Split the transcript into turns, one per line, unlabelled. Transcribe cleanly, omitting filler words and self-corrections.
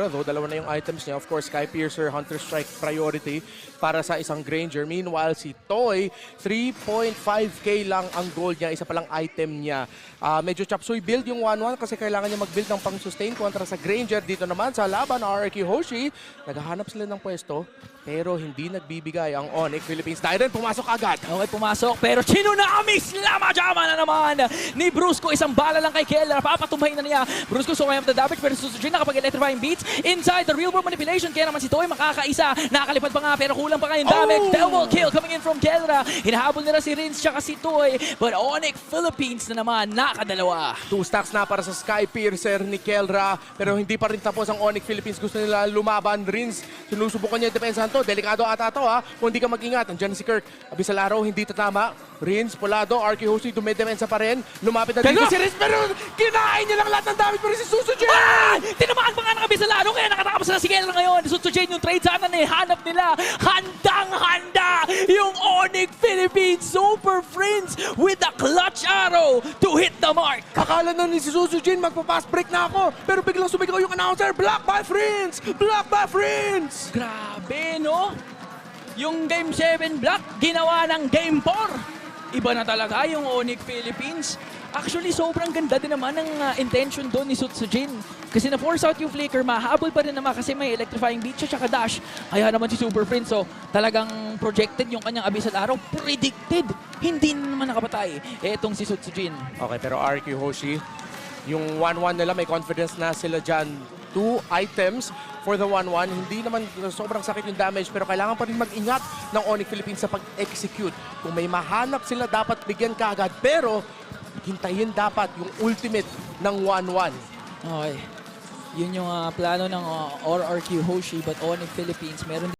Though dalawa na yung items niya. Of course, Sky Piercer, Hunter Strike priority para sa isang Granger. Meanwhile, si Toy, 3.5k lang ang gold niya. Isa palang item niya. Medyo chop suey build yung 1-1 kasi kailangan niya mag-build ng pang-sustain kontra sa Granger. Dito naman sa laban, RRQ Hoshi, naghahanap sila ng pwesto pero hindi nagbibigay ang Onyx Philippines. Tyrant, pumasok agad.
Okay, pumasok. Pero Chinunami, Slamajama na naman ni Brusco. Isang bala lang kay Keller. Papatumahin na niya. Brusco sumaya the damage pero Susujin nakapag-electrifying beats inside the real world manipulation. Kaya naman si Toy makakaisa. Nakakalipad pa nga pero kulang pa nga yung damage. Double kill coming in from Keller. Hinahabol nila si Rins tsaka si Toy. But Onyx Philippines na naman nakadalawa.
2 stacks na para sa Sky Piercer ni Kelra pero hindi pa rin tapos ang Onyx Philippines. Gusto nila lumaban. Rins, sinusubukan niya yung depensahan to. Delikado ata to ha. Kung hindi ka mag-ingat. Andiyan si Kirk. Abisalaro, hindi tatama. Rins, Polado, RQ Hoshi, dumedepensa pa rin. Lumapit na dito si Rins pero kinain niya lang lahat ng damage pero si Susujin!
Tinamaan pa nga ng Abisalaro kaya nakatapos na si Keller ngayon. Susujin yung trade sana na hanap nila. Handang-handa yung Onyx Philippines Super Friends with a clutch arrow to hit the mark.
Akala na ni si Susujin magpa-pass break na ako pero biglang sumigaw yung announcer. Block by Friends! Block by Friends!
Grabe, no? Yung Game 7 block, ginawa ng Game 4. Iba na talaga yung Onyx Philippines. Actually, sobrang ganda din naman ng intention doon ni Sutsujin. Kasi na-force out yung flicker, mahabol pa rin naman kasi may electrifying beat siya tsaka dash. Kaya naman si Super Friends, so talagang projected yung kanyang Abyssal Arrow. Predicted! Hindi naman nakapatay. Etong si Sutsujin.
Okay, pero RQ Hoshi, yung 1-1 nila, may confidence na sila dyan. 2 items for the 1-1. Hindi naman sobrang sakit yung damage pero kailangan pa rin mag-ingat ng Onyx Philippines sa pag-execute. Kung may mahanap sila, dapat bigyan ka agad. Pero hintayin dapat yung ultimate ng 1-1.
Okay. Yun yung plano ng RRQ Hoshi but Onyx Philippines meron